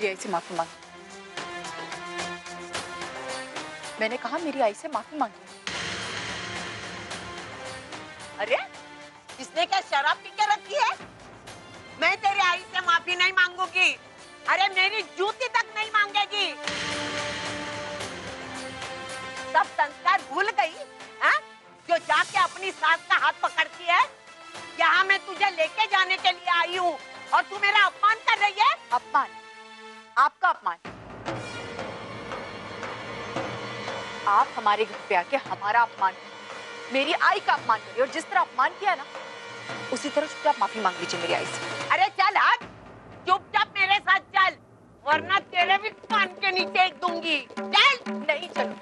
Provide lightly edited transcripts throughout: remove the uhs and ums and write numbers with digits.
आई से माफी मांगी। मैंने कहा मेरी आई से माफी मांगी। अरे इसने क्या शराब पी के रखी है? मैं तेरी आई से माफी नहीं मांगूंगी। अरे मेरी जूती तक नहीं मांगेगी। सब संस्कार भूल गई है जो जाके अपनी सास का हाथ पकड़ती है। यहाँ मैं तुझे लेके जाने के लिए आई हूँ और तू मेरा अपमान कर रही है। अपमान? आपका अपमान? आप हमारे घर पे आके हमारा अपमान, मेरी आई का अपमान करिए, और जिस तरह अपमान किया ना उसी तरह चुपचाप माफी मांग लीजिए मेरी आई से। अरे चल हट, चुपचाप मेरे साथ चल, वरना तेरे भी कान के नीचे एक दूंगी। चल। नहीं चलो।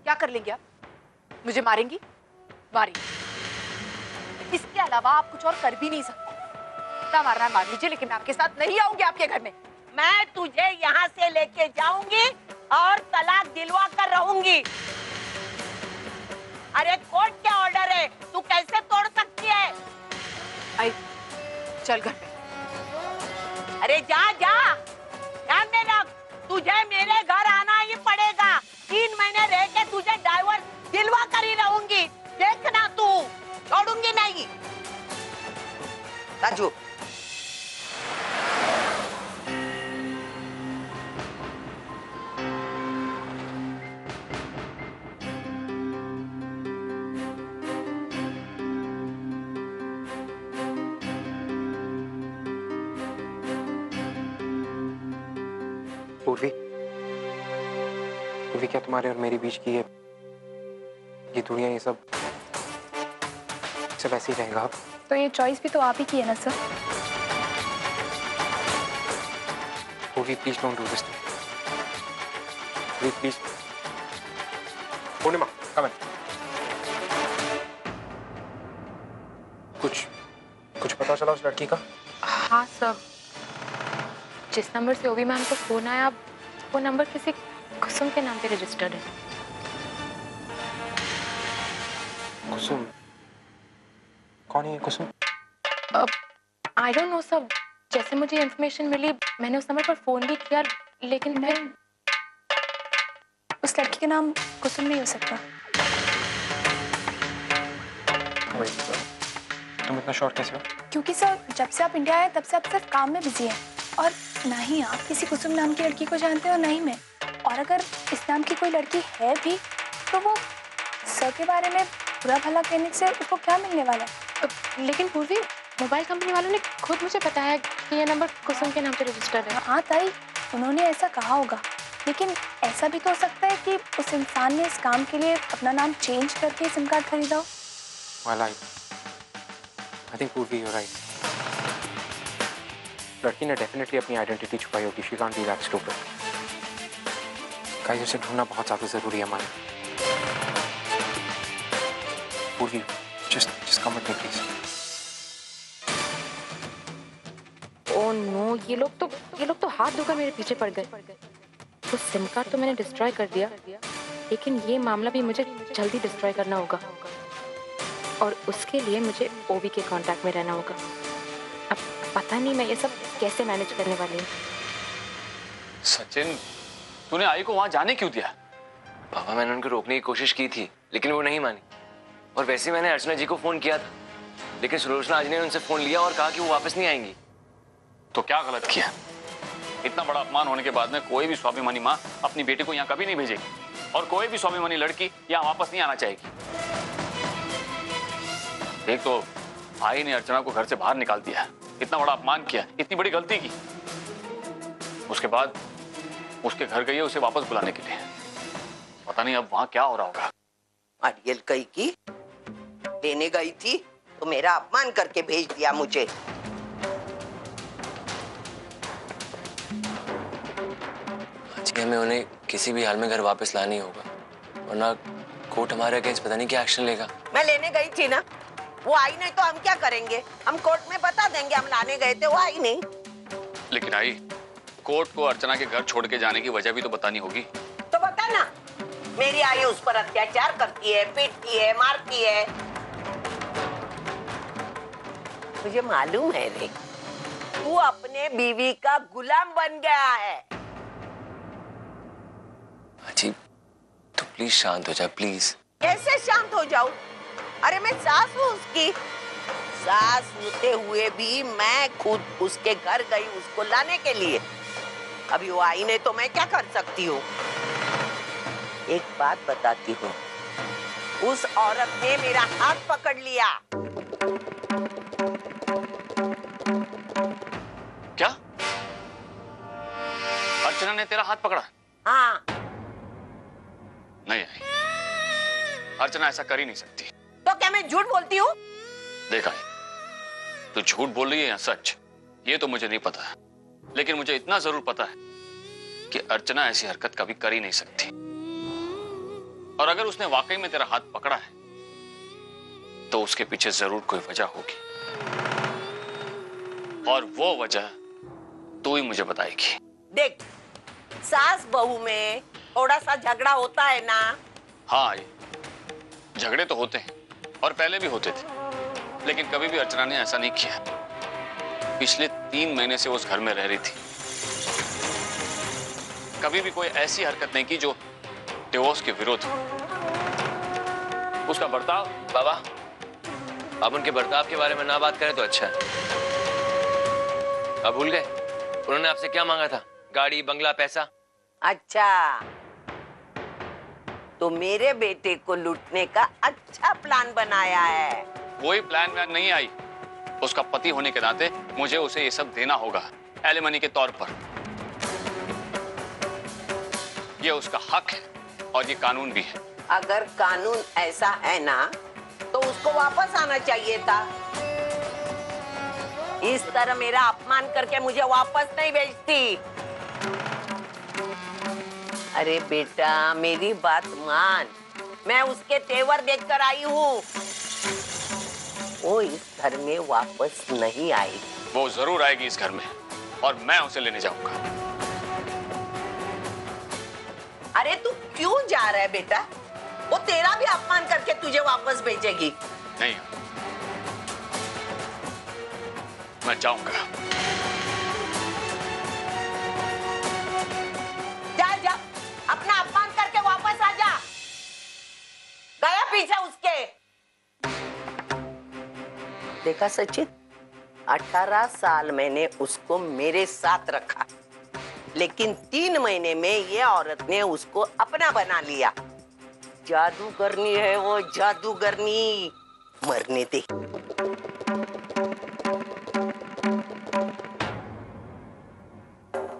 क्या कर लेंगे आप? मुझे मारेंगी? मारेंगी। इसके अलावा आप कुछ और कर भी नहीं सकते। ना मारना मार लीजिए, लेकिन मैं आपके साथ नहीं आऊंगी आपके घर में। मैं तुझे यहाँ से लेके जाऊंगी और तलाक दिलवा कर रहूंगी। अरे कोर्ट क्या ऑर्डर है, तू कैसे तोड़ सकती है? आई चल घर पे। अरे जा जा, ध्यान में रख, तुझे मेरे घर आना ही पड़ेगा। 3 महीने रह के तुझे डाइवोर्स दिलवा कर ही रहूंगी। देखना तू, छोड़ूंगी नहीं। राजू पूर्वी, पूर्वी क्या तुम्हारे और मेरे बीच की ये दूरियां, ये सब ऐसे ही रहेगा अब? तो ये चॉइस भी तो आप ही की है ना सर। पूर्वी प्लीज डोंट डू दिस। पूर्वी प्लीज। पूर्णिमा कम इन। कुछ पता चला उस लड़की का? हाँ सर, जिस नंबर से ओवी मैम को फोन आया वो नंबर किसी कुसुम के नाम पे रजिस्टर्ड है। कुसुम? कौन है ये कुसुम? आई डोंट नो सर, जैसे मुझे इन्फॉर्मेशन मिली मैंने उस नंबर पर फोन भी किया, लेकिन फिर उस लड़की का नाम कुसुम नहीं हो सकता। तुम इतना श्योर कैसे हो? क्योंकि सर जब से आप इंडिया आए तब से आप सिर्फ काम में बिजी हैं, और ना ही आप किसी कुसुम नाम की लड़की को जानते हो, ना ही मैं। और अगर इस नाम की कोई लड़की है भी तो वो सर के बारे में बुरा भला कहने से उसको क्या मिलने वाला है? लेकिन पूर्वी, मोबाइल कंपनी वालों ने खुद मुझे बताया कि ये नंबर कुसुम के नाम पे रजिस्टर्ड है। हाँ ताई, उन्होंने ऐसा कहा होगा, लेकिन ऐसा भी तो हो सकता है कि उस इंसान ने इस काम के लिए अपना नाम चेंज करके सिम कार्ड खरीदा हो। Well, I think Purvi, you're right. लड़की ने डेफिनेटली अपनी आइडेंटिटी छुपाई होगी। She can't be that stupid. Guys, उसे ढूंढना बहुत ज्यादा जरूरी है हमारे। Purvi, just come with me, please. Oh no, ये लोग तो हाथ धोकर मेरे पीछे पड़ गए। वो सिम कार्ड तो मैंने डिस्ट्रॉय कर दिया, लेकिन ये मामला भी मुझे जल्दी डिस्ट्रॉय करना होगा, और उसके लिए मुझे ओवी के कांटेक्ट में रहना होगा। अब पता नहीं मैं ये सब कैसे मैनेज करने वाली हूँ। सचिन, तूने आई को वहां जाने क्यों दिया? पापा, मैंने उनको रोकने की कोशिश की थी, लेकिन वो नहीं मानी। और वैसे ही मैंने अर्चना जी को फोन किया था, लेकिन सुलोचना आज ने उनसे फोन लिया और कहा कि वो वापस नहीं आएंगी। तो क्या गलत किया? इतना बड़ा अपमान होने के बाद में कोई भी स्वाभिमानी माँ अपनी बेटी को यहाँ कभी नहीं भेजेगी, और कोई भी स्वाभिमानी लड़की यहाँ वापस नहीं आना चाहेगी। एक तो भाई ने अर्चना को घर से बाहर निकाल दिया, इतना बड़ा अपमान किया, इतनी बड़ी गलती की। उसके बाद उसके घर गई है उसे वापस बुलाने के लिए। पता नहीं अब वहां क्या हो रहा होगा। अड़ियल कही की लेने गई थी तो मेरा अपमान करके भेज दिया मुझे। हमें उन्हें किसी भी हाल में घर वापस लाना ही होगा, वरना कोर्ट हमारे अगेंस्ट पता नहीं क्या एक्शन लेगा। मैं लेने गई थी ना, वो आई नहीं तो हम क्या करेंगे? हम कोर्ट में बता देंगे हम लाने गए थे, वो आई नहीं। लेकिन आई, कोर्ट को अर्चना के घर छोड़ के जाने की वजह भी तो बतानी होगी। तो बता ना, मेरी आई उस पर अत्याचार करती है, पीटती है, मारती है। मुझे मालूम है रे, तू अपने बीवी का गुलाम बन गया है। अजी तू प्लीज शांत हो जा प्लीज। कैसे शांत हो जाऊं? अरे मैं सास हूँ उसकी। सास होते हुए भी मैं खुद उसके घर गई उसको लाने के लिए। अभी वो आई नहीं तो मैं क्या कर सकती हूँ? एक बात बताती हूँ, उस औरत ने मेरा हाथ पकड़ लिया। क्या? अर्चना ने तेरा हाथ पकड़ा? हाँ। नहीं, अर्चना ऐसा कर ही नहीं सकती। तो क्या मैं झूठ बोलती हूँ? देखा है, तू झूठ बोल रही है या सच, ये तो मुझे नहीं पता है, लेकिन मुझे इतना जरूर पता है कि अर्चना ऐसी हरकत कभी कर ही नहीं सकती। और अगर उसने वाकई में तेरा हाथ पकड़ा है तो उसके पीछे जरूर कोई वजह होगी, और वो वजह तू ही मुझे बताएगी। देख, सास बहू में थोड़ा सा झगड़ा होता है ना। हाँ, झगड़े तो होते हैं और पहले भी होते थे, लेकिन कभी भी अर्चना ने ऐसा नहीं किया। पिछले 3 महीने से वो उस घर में रह रही थी, कभी भी कोई ऐसी हरकत नहीं की जो डिवोर्स के विरोध हो। उसका बर्ताव। बाबा, आप उनके बर्ताव के बारे में ना बात करें तो अच्छा है। आप भूल गए उन्होंने आपसे क्या मांगा था? गाड़ी, बंगला, पैसा। अच्छा, तो मेरे बेटे को लूटने का अच्छा प्लान बनाया है। वही प्लान में नहीं आई। उसका पति होने के नाते मुझे उसे ये सब देना होगा एलिमनी के तौर पर। ये उसका हक है और ये कानून भी है। अगर कानून ऐसा है ना तो उसको वापस आना चाहिए था। इस तरह मेरा अपमान करके मुझे वापस नहीं भेजती। अरे बेटा, मेरी बात मान, मैं उसके तेवर देखकर आई हूँ। वो इस घर में वापस नहीं आएगी। वो जरूर आएगी इस घर में और मैं उसे लेने जाऊंगा। अरे तू क्यों जा रहा है बेटा? वो तेरा भी अपमान करके तुझे वापस भेजेगी। नहीं, मैं जाऊंगा। जा जा, अपना अपमान करके वापस आ जा। गया पीछे उसके। देखा सचिन, 18 साल मैंने उसको मेरे साथ रखा, लेकिन 3 महीने में ये औरत ने उसको अपना बना लिया। जादूगरनी है वो, जादूगरनी। मरने दे।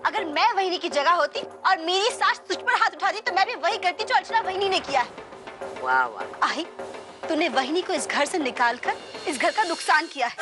अगर मैं वहीनी की जगह होती और मेरी सास तुझ पर हाथ उठाती तो मैं भी वही करती जो अर्चना वहीनी ने किया है। वाह वाह। आई, तूने वहीनी को इस घर से निकालकर इस घर का नुकसान किया है।